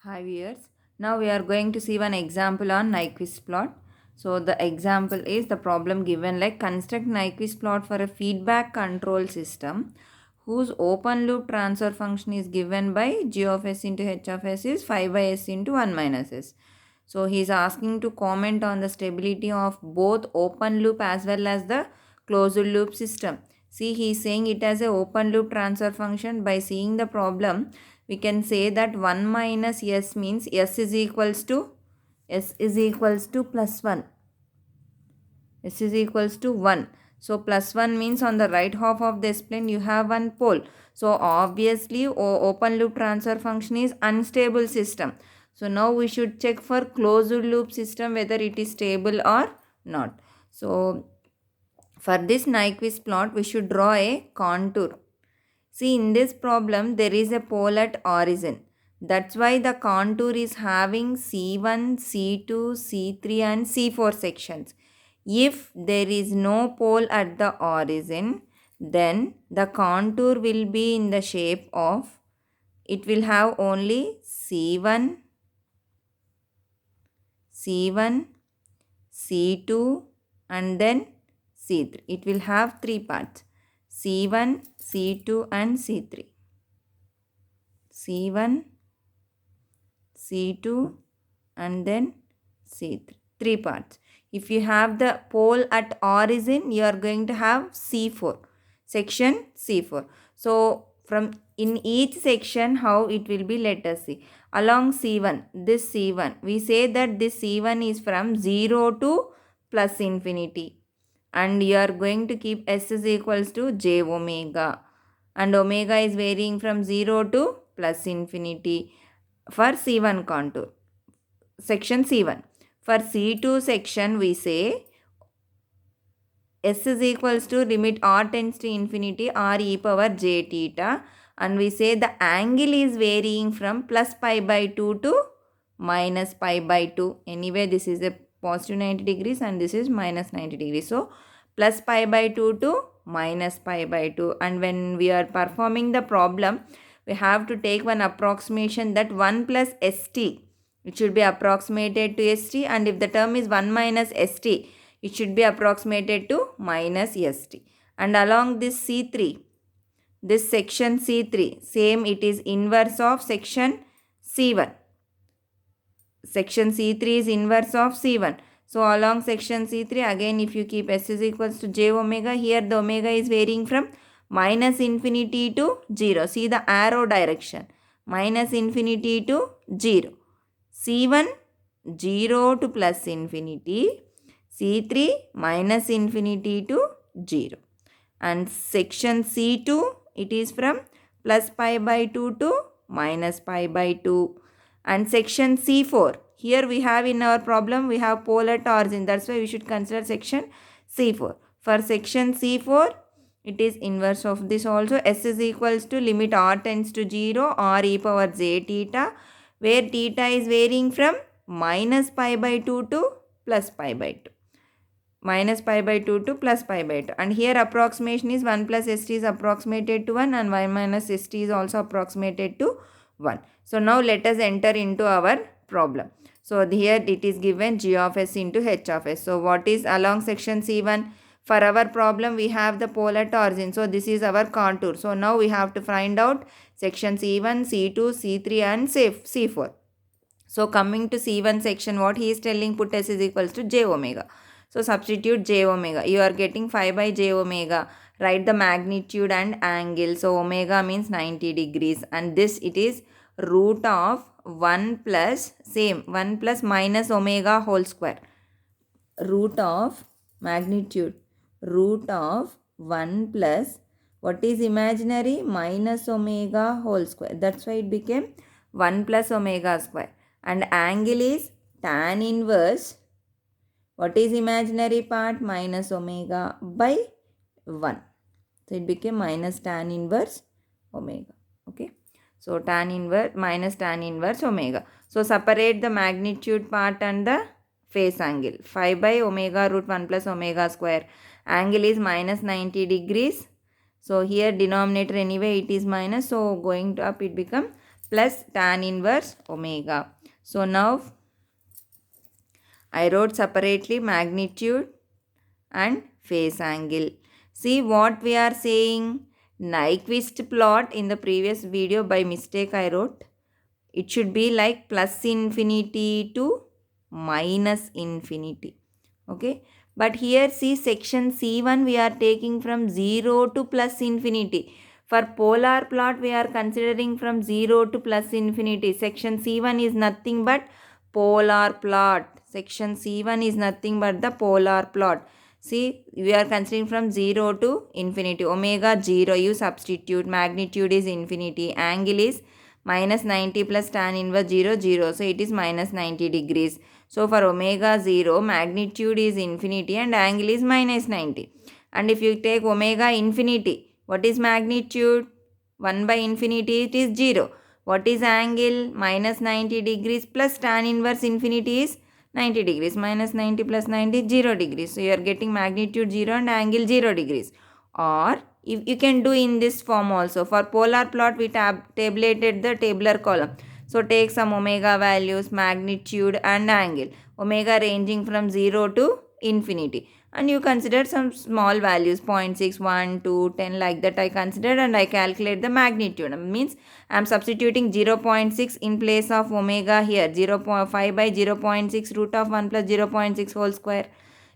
Hi viewers. Now we are going to see one example on Nyquist plot. So the example is the problem given like construct Nyquist plot for a feedback control system whose open loop transfer function is given by g of s into h of s is 5 by s into 1 minus s. So he is asking to comment on the stability of both open loop as well as the closed loop system. See, he is saying it as a open loop transfer function. By seeing the problem, we can say that 1 minus s means s is equals to plus 1. S is equals to 1. So plus 1 means on the right half of this plane you have one pole. So obviously open loop transfer function is unstable system. So now we should check for closed loop system whether it is stable or not. So for this Nyquist plot we should draw a contour. See, in this problem there is a pole at origin. That's why the contour is having C1, C2, C3 and C4 sections. If there is no pole at the origin, then the contour will be in the shape of, it will have only C1, C1, C2 and then C3. It will have three parts, C1, C2 and C3. C1, C2 and then C3. Three parts. If you have the pole at origin, you are going to have C4. Section C4. So from in each section how it will be, let us see. Along C1, this C1, we say that this C1 is from 0 to plus infinity. And you are going to keep S is equals to j omega. And omega is varying from 0 to plus infinity for C1 contour, section C1. For C2 section we say S is equals to limit r tends to infinity r e power j theta, and we say the angle is varying from plus pi by 2 to minus pi by 2. Anyway, this is a positive 90 degrees and this is minus 90 degrees. So plus pi by 2 to minus pi by 2, and when we are performing the problem we have to take one approximation that 1 plus st, it should be approximated to st, and if the term is 1 minus st, it should be approximated to minus st. And along this C3, this section C3, same, it is inverse of section C1. Section C3 is inverse of C1. So along section C3, again if you keep S is equals to j omega, here the omega is varying from minus infinity to 0. See the arrow direction. Minus infinity to 0. C1 0 to plus infinity. C3 minus infinity to 0. And section C2, it is from plus pi by 2 to minus pi by 2. And section C4, here we have in our problem, we have pole at origin. That's why we should consider section C4. For section C4, it is inverse of this also. S is equals to limit r tends to 0 r e power j theta, where theta is varying from minus pi by 2 to plus pi by 2. Minus pi by 2 to plus pi by 2. And here approximation is 1 plus st is approximated to 1 and 1 minus st is also approximated to 1. So now let us enter into our problem. So here it is given g of s into h of s. So what is along section C1? For our problem we have the pole at origin. So this is our contour. So now we have to find out section C1, C2, C3 and C4. So coming to C1 section, what he is telling, put s is equals to j omega. So substitute j omega. You are getting 5 by j omega. Write the magnitude and angle. So omega means 90 degrees. And this it is root of 1 plus, same, 1 plus minus omega whole square. Root of magnitude. Root of 1 plus, what is imaginary? Minus omega whole square. That's why it became 1 plus omega square. And angle is tan inverse, what is imaginary part? Minus omega by 1. So it became minus tan inverse omega. Okay. So tan inverse minus tan inverse omega. So separate the magnitude part and the face angle. 5 by omega root 1 plus omega square. Angle is minus 90 degrees. So here denominator anyway it is minus. So going to up it become plus tan inverse omega. So now I wrote separately magnitude and phase angle. See what we are saying. Nyquist plot in the previous video by mistake I wrote. It should be like plus infinity to minus infinity. Okay. But here see section C1 we are taking from 0 to plus infinity. For polar plot we are considering from 0 to plus infinity. Section C1 is nothing but polar plot. Section C1 is nothing but the polar plot. See, we are considering from 0 to infinity. Omega 0, you substitute. Magnitude is infinity. Angle is minus 90 plus tan inverse 0, 0. So, it is minus 90 degrees. So, for omega 0, magnitude is infinity and angle is minus 90. And if you take omega infinity, what is magnitude? 1 by infinity, it is 0. What is angle? Minus 90 degrees plus tan inverse infinity is 90 degrees. Minus 90 plus 90 is 0 degrees. So, you are getting magnitude 0 and angle 0 degrees. Or, if you can do in this form also. For polar plot, we tabulated the tabular column. So, take some omega values, magnitude and angle. Omega ranging from 0 to infinity. And you consider some small values, 0.6, 1, 2, 10, like that I considered, and I calculate the magnitude. Means I am substituting 0.6 in place of omega here. 0.5 by 0.6 root of 1 plus 0.6 whole square.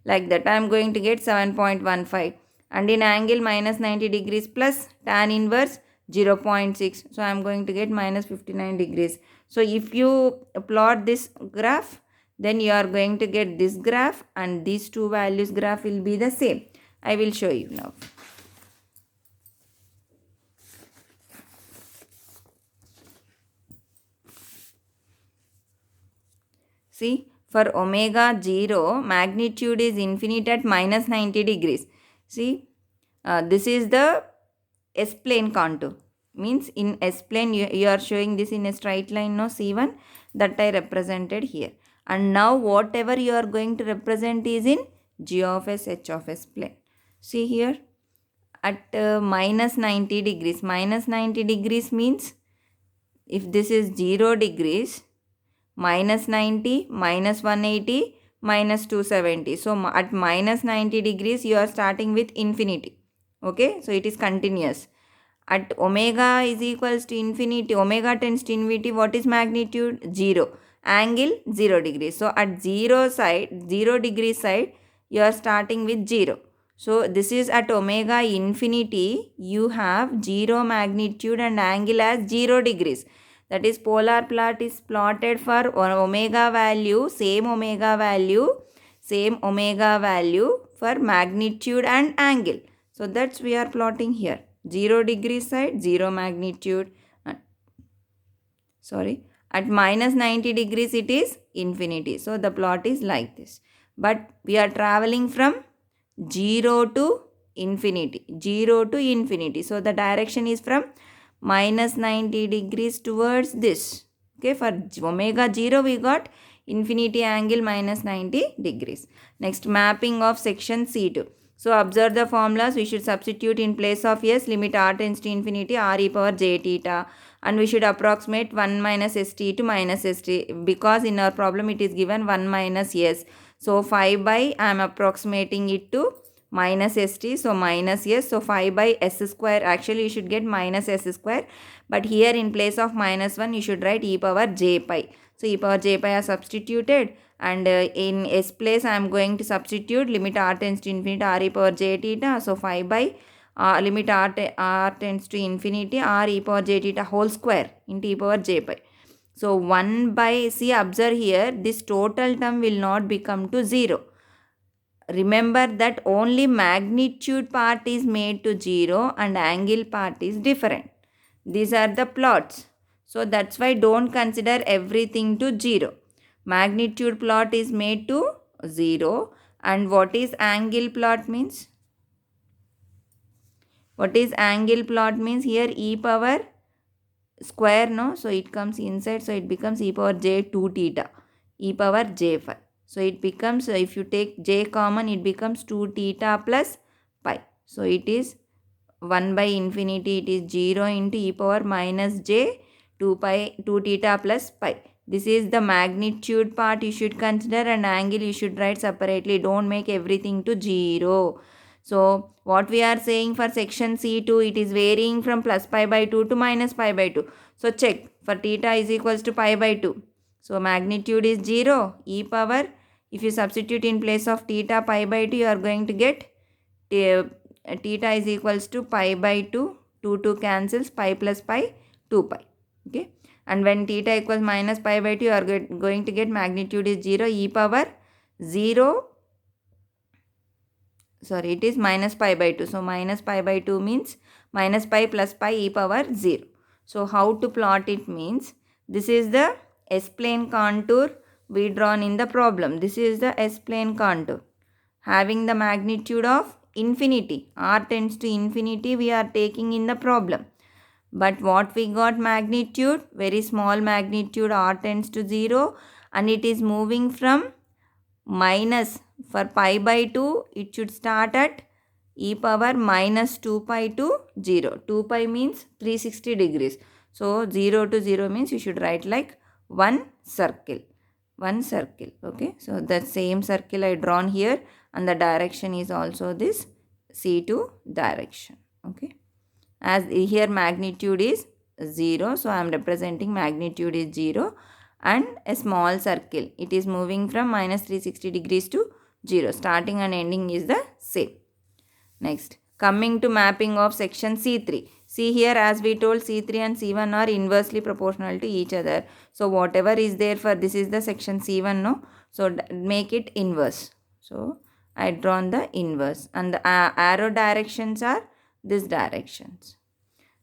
Like that I am going to get 7.15. And in angle minus 90 degrees plus tan inverse 0.6. So I am going to get minus 59 degrees. So if you plot this graph, then you are going to get this graph and these two values graph will be the same. I will show you now. See, for omega 0, magnitude is infinite at minus 90 degrees. See, this is the S-plane contour. Means in S-plane, you are showing this in a straight line, no, C1, that I represented here. And now whatever you are going to represent is in G of S, H of S plane. See here, at minus 90 degrees. Minus 90 degrees means, if this is 0 degrees, minus 90, minus 180, minus 270. So, at minus 90 degrees, you are starting with infinity. Okay, so it is continuous. At omega is equals to infinity, omega tends to infinity, what is magnitude? 0. Angle 0 degrees. So, at 0 side, 0 degree side, you are starting with 0. So, this is at omega infinity, you have 0 magnitude and angle as 0 degrees. That is, polar plot is plotted for omega value, same omega value for magnitude and angle. So, that's we are plotting here. 0 degree side, 0 magnitude. At minus 90 degrees it is infinity. So, the plot is like this. But we are traveling from 0 to infinity. 0 to infinity. So, the direction is from minus 90 degrees towards this. Okay, for omega 0 we got infinity angle minus 90 degrees. Next, mapping of section C2. So, observe the formulas. We should substitute in place of S, limit r tends to infinity, r e power j theta. And we should approximate 1 minus st to minus st, because in our problem it is given 1 minus s. So, 5 by, I am approximating it to minus st. So, minus s. So, 5 by s square. Actually, you should get minus s square. But here in place of minus 1, you should write e power j pi. So, e power j pi are substituted. And in s place, I am going to substitute limit r tends to infinity, r e power j theta. So, 5 by limit r tends to infinity, r e power j theta whole square into e power j pi. So, 1 by, see, observe here, this total term will not become to 0. Remember that only magnitude part is made to 0 and angle part is different. These are the plots. So, that's why don't consider everything to 0. Magnitude plot is made to 0. And what is angle plot means? What is angle plot means? Here e power square, no? So, it comes inside. So, it becomes e power j 2 theta. E power j 5. So, it becomes, if you take j common, it becomes 2 theta plus pi. So, it is 1 by infinity, it is 0 into e power minus j 2 theta plus pi. This is the magnitude part you should consider, and angle you should write separately. Don't make everything to 0. So what we are saying for section C2, it is varying from plus pi by 2 to minus pi by 2. So check, for theta is equals to pi by 2. So magnitude is 0. E power, if you substitute in place of theta pi by 2, you are going to get theta is equals to pi by 2. 2 cancels, pi plus pi, 2 pi. Okay. And when theta equals minus pi by 2, you are going to get magnitude is 0. E power 0. Sorry, it is minus pi by 2. So minus pi by 2 means minus pi plus pi e power 0. So how to plot it means, this is the S-plane contour we drawn in the problem. This is the S-plane contour having the magnitude of infinity. R tends to infinity we are taking in the problem. But what we got magnitude? Very small magnitude, R tends to 0, and it is moving from minus. For pi by 2, it should start at e power minus 2 pi to 0. 2 pi means 360 degrees. So 0 to 0 means you should write like one circle. One circle. Okay. So the same circle I drawn here, and the direction is also this C2 direction. Okay. As here magnitude is 0, so I am representing magnitude is 0, and a small circle. It is moving from minus 360 degrees to 0. Starting and ending is the same. Next, coming to mapping of section C3. See here, as we told, C3 and C1 are inversely proportional to each other. So whatever is there for this is the section C1, no? So make it inverse. So I drawn the inverse, and the arrow directions are these directions.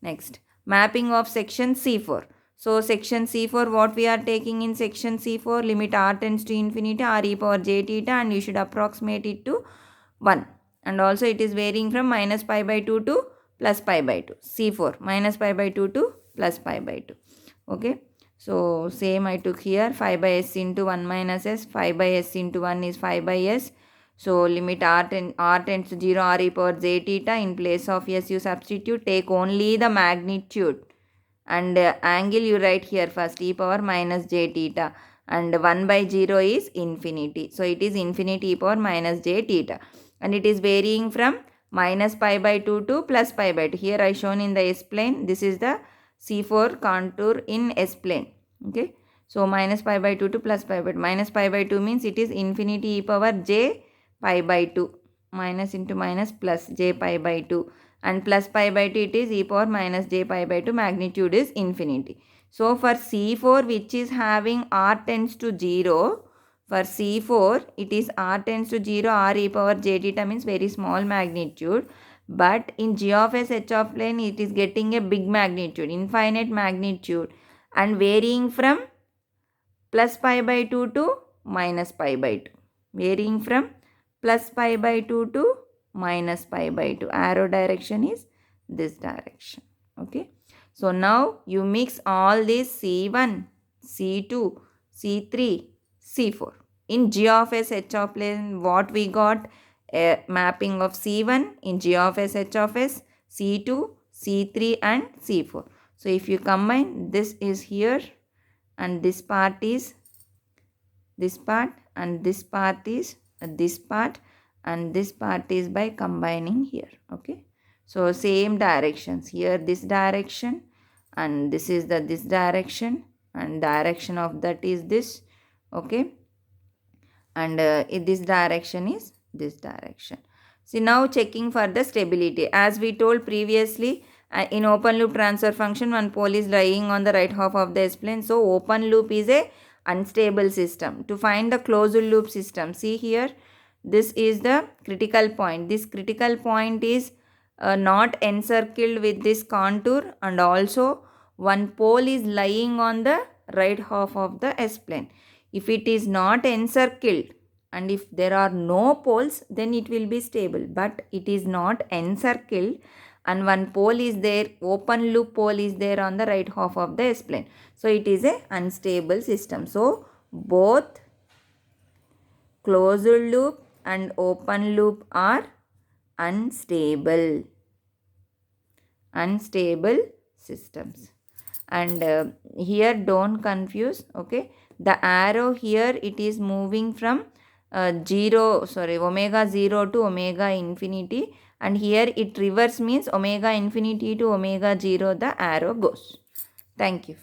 Next, mapping of section C4. So section C4, what we are taking in section C4, limit r tends to infinity, r e power j theta, and you should approximate it to 1. And also it is varying from minus pi by 2 to plus pi by 2. C4, minus pi by 2 to plus pi by 2. Okay. So same I took here, 5 by s into 1 minus s, 5 by s into 1 is 5 by s. So limit r tends to 0, r e power j theta. In place of s you substitute, take only the magnitude, and angle you write here first, e power minus j theta, and 1 by 0 is infinity. So it is infinity e power minus j theta, and it is varying from minus pi by 2 to plus pi by 2. Here I shown in the S plane. This is the C4 contour in S plane. Okay. So minus pi by 2 to plus pi by 2. Minus pi by 2 means it is infinity e power j pi by 2. Minus into minus plus j pi by 2. And plus pi by 2 it is e power minus j pi by 2. Magnitude is infinity. So for C4, which is having r tends to 0, for C4 it is r tends to 0, r e power j theta means very small magnitude. But in g of s h of plane it is getting a big magnitude, infinite magnitude, and varying from plus pi by 2 to minus pi by 2. Varying from plus pi by 2 to minus pi by 2. Arrow direction is this direction. Okay. So now you mix all these C1, C2, C3, C4. In g of s h of plane, what we got? A mapping of C1 in g of s h of s, C2, C3 and C4. So if you combine, this is here, and this part is this part, and this part is this part, and this part is by combining here. Okay. So same directions here, this direction, and this is the this direction, and direction of that is this. Okay. And this direction is this direction. See, now checking for the stability. As we told previously, in open loop transfer function, one pole is lying on the right half of the S-plane. So open loop is a unstable system. To find the closed loop system, see here, this is the critical point. This critical point is not encircled with this contour, and also one pole is lying on the right half of the S-plane. If it is not encircled and if there are no poles, then it will be stable. But it is not encircled and one pole is there, open loop pole is there on the right half of the S-plane. So it is a unstable system. So both closed loop and open loop are unstable systems. and here don't confuse. Okay, the arrow here it is moving from 0, omega 0 to omega infinity, and here it reverse means omega infinity to omega 0 the arrow goes. Thank you.